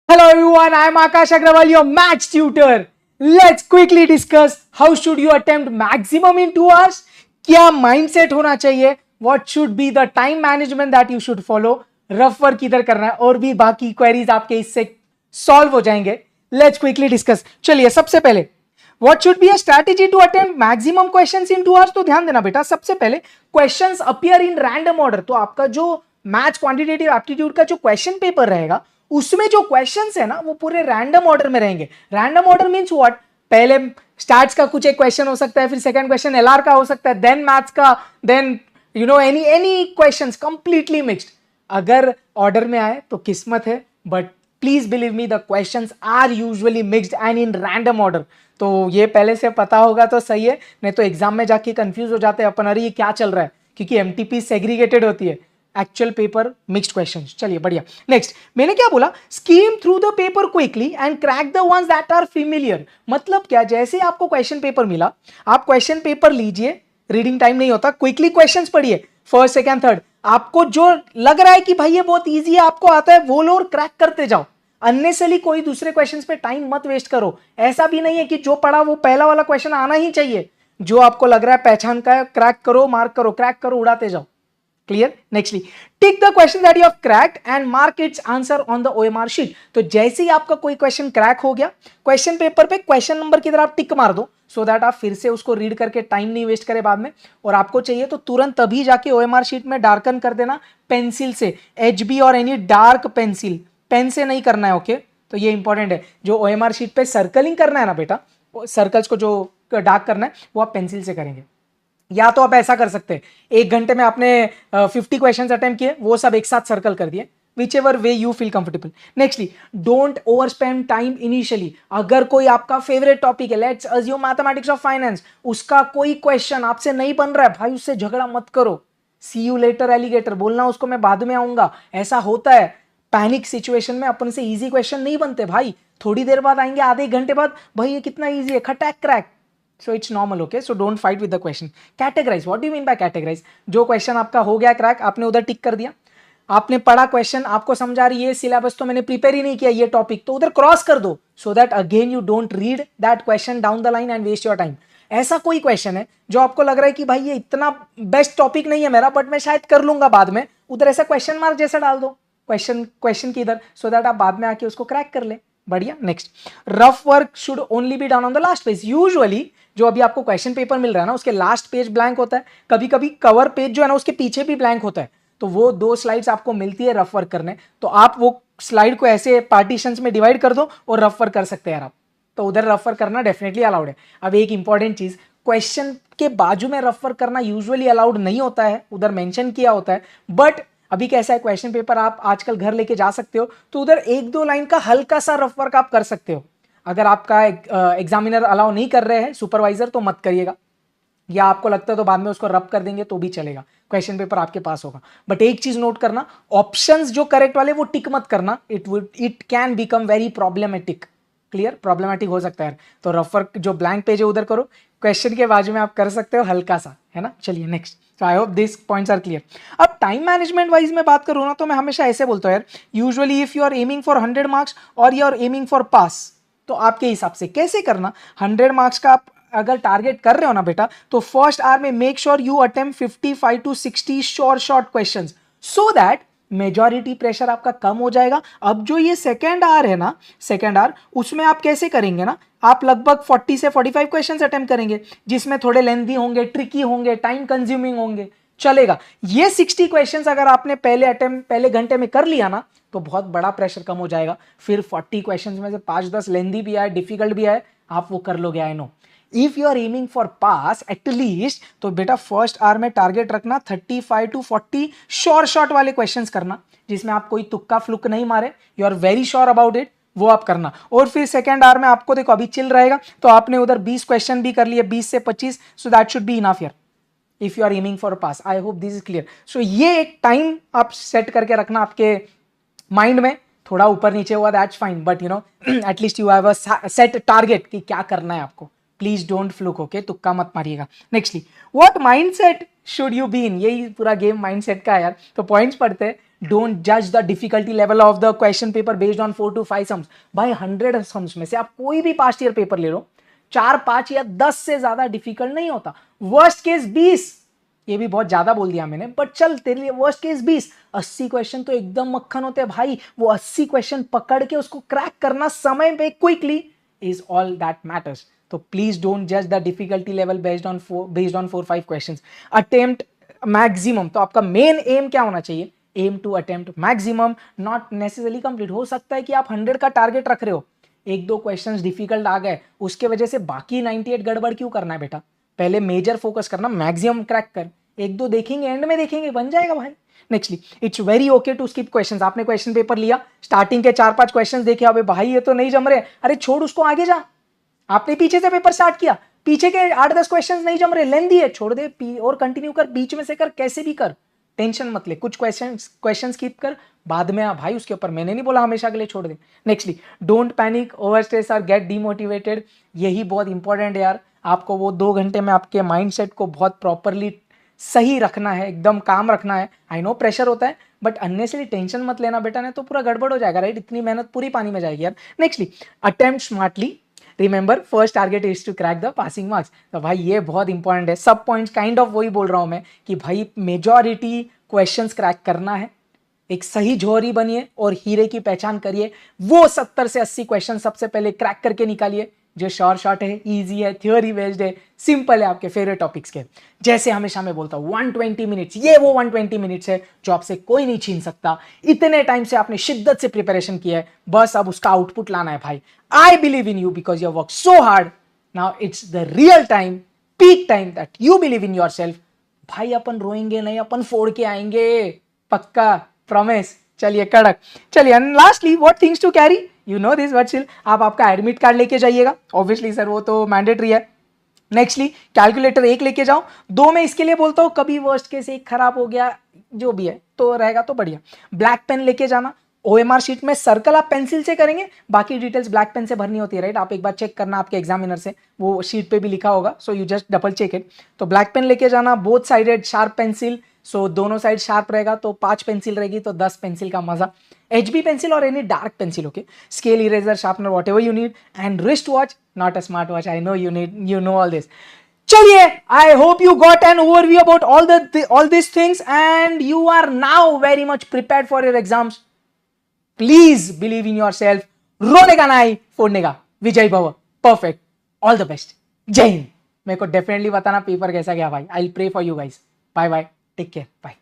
Hello everyone, I am Akash Agrawal, your maths tutor. Let's quickly discuss how should you attempt maximum in 2 hours. क्या mindset होना चाहिए? What should be the time management that you should follow? Rough work किधर करना है और भी बाकी queries आपके इससे सॉल्व हो जाएंगे. Let's quickly discuss. चलिए सबसे पहले What should be a strategy to attempt maximum questions in 2 hours? तो ध्यान देना बेटा, सबसे पहले questions appear in random order. तो आपका जो मैथ्स क्वांटिटेटिव एप्टीट्यूड का जो क्वेश्चन पेपर रहेगा उसमें जो क्वेश्चंस है ना वो पूरे रैंडम ऑर्डर में रहेंगे. Random order means what? पहले स्टार्ट्स का कुछ एक क्वेश्चन हो सकता है, फिर सेकंड क्वेश्चन एलआर का हो सकता है, देन मैथ्स का, then any questions completely mixed. अगर ऑर्डर में आए तो किस्मत है, but please believe me the questions are usually mixed and in random order. तो ये पहले से पता होगा तो सही है, नहीं तो एग्जाम में जाके कंफ्यूज हो जाते हैं अपन, अरे ये क्या चल रहा है, क्योंकि एमटीपी सेग्रीगेटेड होती है, एक्चुअल पेपर मिक्स्ड क्वेश्चंस. चलिए बढ़िया. नेक्स्ट मैंने क्या बोला? Skim through the paper quickly and crack the ones that are familiar. मतलब क्या? जैसे आपको क्वेश्चन पेपर मिला, आप क्वेश्चन पेपर लीजिए, रीडिंग टाइम नहीं होता, क्विकली क्वेश्चंस पढ़िए, फर्स्ट सेकंड थर्ड. आपको जो लग रहा है कि भाई ये बहुत इजी है, आपको आता है, वो लो और क्रैक करते जाओ. अननेसेसरली कोई दूसरे क्वेश्चंस पे टाइम मत वेस्ट करो. ऐसा भी नहीं है कि जो पढ़ा वो पहला वाला क्वेश्चन आना ही चाहिए. जो आपको लग रहा है पहचान का है, क्रैक करो, मार्क करो, क्रैक करो, उड़ाते जाओ. Clear? Nextly tick the question that you have cracked and mark it's answer on the OMR sheet. तो जैसे ही आपका कोई क्वेश्चन क्रैक हो गया, क्वेश्चन पेपर पे क्वेश्चन नंबर की तरह आप टिक मार दो, सो दैट आप फिर से उसको रीड करके टाइम नहीं वेस्ट करें बाद में. और आपको चाहिए तो तुरंत तभी जाके ओएमआर शीट में डार्कन कर देना पेंसिल से, एचबी और एनी डार्क पेंसिल, पेन से नहीं करना है. ओके तो ये इंपॉर्टेंट है. जो ओएमआर शीट पे सर्कलिंग करना है ना बेटा, सर्कल्स को जो डार्क करना है वो आप पेंसिल से करेंगे. या तो आप ऐसा कर सकते हैं, 1 घंटे में आपने 50 क्वेश्चंस अटेम्प्ट किए, वो सब एक साथ सर्कल कर दिए, whichever way you feel comfortable. Nextly, don't overspend time initially. अगर कोई आपका फेवरेट टॉपिक है, let's assume mathematics of finance, उसका कोई क्वेश्चन आपसे नहीं बन रहा है, भाई उससे झगड़ा मत करो. सी यू लेटर एलिगेटर बोलना उसको, मैं बाद में आऊंगा. ऐसा होता है पैनिक सिचुएशन में, अपन से इजी क्वेश्चन नहीं बनते भाई. थोड़ी देर बाद आएंगे, आधे घंटे बाद, भाई ये कितना इजी है, खटैक crack. So it's normal, okay? So don't fight with the question. Categorize. What do you mean by categorize? जो क्वेश्चन आपका हो गया क्रैक, आपने उधर टिक कर दिया. आपने पढ़ा क्वेश्चन, आपको समझा रही है सिलेबस, तो मैंने प्रिपेयर ही नहीं किया ये टॉपिक, तो उधर क्रॉस कर दो, so that again you don't read that question down the line and waste your time. ऐसा कोई क्वेश्चन है जो आपको लग रहा है कि भाई ये इतना बेस्ट टॉपिक नहीं है मेरा, बट मैं शायद कर लूंगा बाद में, उधर ऐसा क्वेश्चन मार्क जैसा डाल दो क्वेश्चन की इधर, सो दैट आप बाद में आके उसको क्रैक कर ले. बढ़िया. Next, rough work should only be done on the last page. Usually जो अभी आपको क्वेश्चन पेपर मिल रहा है ना, उसके लास्ट पेज ब्लैंक होता है, कभी कभी कवर पेज जो है ना उसके पीछे भी ब्लैंक होता है. तो वो 2 स्लाइड्स आपको मिलती है रफ वर्क करने, तो आप वो स्लाइड को ऐसे पार्टीशंस में डिवाइड कर दो और रफ वर्क कर सकते हैं यार आप. तो उधर रफ वर्क करना डेफिनेटली अलाउड है. अब एक इंपॉर्टेंट चीज, क्वेश्चन के बाजू में रफ वर्क करना यूजुअली अलाउड नहीं होता है, उधर मेंशन किया होता है. बट अभी कैसा है, क्वेश्चन पेपर आप आजकल घर लेके जा सकते हो, तो उधर 1-2 लाइन का हल्का सा रफ वर्क आप कर सकते हो. अगर आपका एग्जामिनर अलाउ नहीं कर रहे हैं, सुपरवाइजर, तो मत करिएगा. या आपको लगता है तो बाद में उसको रब कर देंगे तो भी चलेगा, क्वेश्चन पेपर आपके पास होगा. बट एक चीज नोट करना, ऑप्शंस जो करेक्ट वाले वो टिक मत करना, it can become very problematic. Clear? Problematic हो सकता है. तो रफ वर्क जो ब्लैंक पेज है उधर करो, क्वेश्चन के बाजू में आप कर सकते हो हल्का सा, है ना. चलिए नेक्स्ट. तो I hope this points are clear. अब टाइम मैनेजमेंट वाइज में बात करूँ ना, तो मैं हमेशा ऐसे बोलता हूँ यार, usually if you are aiming for 100 marks और you are aiming for pass, तो आपके हिसाब से कैसे करना. 100 मार्क्स का आप अगर टारगेट कर रहे हो ना बेटा, तो फर्स्ट आवर में make sure you attempt 55 to 60 short questions, so that majority pressure आपका कम हो जाएगा. अब जो ये सेकेंड आवर है ना, सेकेंड आवर, उसमें आप कैसे करेंगे ना, आप लगभग 40 से 45 क्वेश्चंस अटेम्प्ट करेंगे, जिसमें थोड़े लेंथी होंगे, ट्रिकी होंगे, टाइम कंज्यूमिंग होंगे, चलेगा. ये 60 क्वेश्चंस अगर आपने पहले घंटे में कर लिया ना, तो बहुत बड़ा प्रेशर कम हो जाएगा. फिर 40 क्वेश्चंस में से 5-10 लेंथी भी आए, डिफिकल्ट भी आए, आप वो कर लोगे. I know. If you are aiming for pass at least, तो बेटा फर्स्ट आवर में टारगेट रखना 35 to 40 शॉर्ट वाले क्वेश्चंस करना, जिसमें आप कोई तुक्का फ्लुक नहीं मारे, you are very sure about it, वो आप करना. और फिर सेकेंड आवर में आपको देखो अभी चिल रहेगा, तो आपने उधर 20 क्वेश्चन भी कर लिए, 20 से 25, so that should be enough here if you are aiming for pass. I hope this is clear. So ये एक टाइम आप सेट करके रखना आपके माइंड में, थोड़ा ऊपर नीचे हुआ that's fine, but you know at least you have a set target कि क्या करना है आपको. प्लीज डोंट फ्लूक, ओके, तुक्का मत मारिएगा. Nextly, what mindset should you be in. यही पूरा गेम माइंडसेट का है यार. तो पॉइंट्स पढ़ते हैं. डोंट जज the difficulty level of the question paper based on 4 to 5 sums. भाई 100 सम्स में से आप कोई भी पास्ट ईयर पेपर ले लो, 4, 5 या 10 से ज्यादा डिफिकल्ट नहीं होता। वर्स्ट केस 20, ये भी बहुत ज्यादा बोल दिया मैंने, बट चल तेरे लिए वर्स्ट केस 20। 80 क्वेश्चन तो एकदम मक्खन होते हैं भाई। वो 80 क्वेश्चन पकड़ के उसको क्रैक करना समय पे quickly is all that matters. तो प्लीज डोंट जज the difficulty level based on 4-5 questions. Attempt maximum, तो आपका मेन एम क्या होना चाहिए? Aim to attempt maximum, not necessarily complete. हो सकता है कि आप 100 का टारगेट रख रहे हो, 1-2 क्वेश्चंस डिफिकल्ट आ गए, उसके वजह से बाकी 98 गड़बड़ क्यों करना है बेटा? पहले मेजर फोकस करना, मैक्सिमम क्रैक कर, 1-2 देखेंगे, एंड में देखेंगे, बन जाएगा भाई। Nextly, it's very okay to skip questions. आपने क्वेश्चन पेपर लिया, स्टार्टिंग के 4-5 क्वेश्चंस देखे, अबे भाई ये तो नहीं जम रहे, अरे छोड़ उसको, आगे जा। आपने पीछे से पेपर स्टार्ट किया, पीछे के 8-10 क्वेश्चंस नहीं जम रहे, लेंदी है, छोड़ दे, और कंटिन्यू कर, बीच में से कर, कैसे भी कर, टेंशन मत ले। कुछ क्वेश्चन स्किप कर, बाद में आ भाई उसके ऊपर। मैंने नहीं बोला हमेशा के लिए छोड़ दे। Nextly, don't panic, over stress और गेट डिमोटिवेटेड। यही बहुत इंपॉर्टेंट है यार। आपको वो 2 घंटे में आपके माइंडसेट को बहुत प्रॉपरली सही रखना है, एकदम काम रखना है। आई नो प्रेशर होता है, बट अननेसेसरी टेंशन मत लेना बेटा, नहीं तो पूरा गड़बड़ हो जाएगा, राइट? इतनी मेहनत पूरी पानी में जाएगी यार। Nextly, attempt smartly, remember first target is to crack the passing marks. तो भाई ये बहुत इंपॉर्टेंट है। सब पॉइंट्स काइंड ऑफ वही बोल रहा हूं मैं कि भाई मेजॉरिटी क्वेश्चंस क्रैक करना है, एक सही जौहरी बनिए और हीरे की पहचान करिए। वो 70 से 80 क्वेश्चन सबसे पहले क्रैक करके निकालिए, जो शॉर्ट है, इजी है, थ्योरी बेस्ड है, सिंपल है, आपके फेवरेट टॉपिक्स के। जैसे हमेशा मैं बोलता हूँ 120 मिनट्स, ये वो 120 मिनट्स है जो आपसे कोई नहीं छीन सकता। इतने टाइम से आपने शिद्दत से प्रिपरेशन किया है, बस अब उसका आउटपुट लाना है भाई। I believe in you because you work so hard. Now it's the real time, peak time that you believe in your self. भाई अपन रोएंगे नहीं, अपन फोड़ के आएंगे, पक्का, प्रॉमिस। चलिए कड़क। चलिए, and lastly, what things to carry, you know this virtual. आप आपका एडमिट कार्ड लेके जाइएगा, ऑब्वियसली सर वो तो मैंडेटरी है। नेक्स्टली, कैलकुलेटर 1 लेके जाओ। 2 में इसके लिए बोलता हूँ, कभी वर्स्ट केस 1 खराब हो गया, जो भी है तो रहेगा तो बढ़िया। ब्लैक पेन लेके जाना। OMR शीट में सर्कल आप पेंसिल से करेंगे, बाकी डिटेल्स ब्लैक पेन से भरनी होती है, राइट? आप एक बार चेक करना आपके एग्जामिनर से, वो शीट पे भी लिखा होगा, so you just double check it. तो ब्लैक पेन लेके जाना, both sided sharp pencil, so दोनों साइड शार्प रहेगा तो 5 पेंसिल रहेगी तो 10 पेंसिल का मजा। HB पेंसिल और any dark pencil, okay. Scale, eraser, sharpener, what ever you need, and wrist watch, not a smart watch, I know you know all this. चलिए, I hope you got an overview about all these things and you are now very much prepared for your exams. Please believe in yourself. रोने का नहीं, फोड़ने का। विजय भव, perfect, all the best, जय हिंद। मेरे को डेफिनेटली बताना पेपर कैसा गया भाई। I will pray for you guys. Bye bye, take care, bye.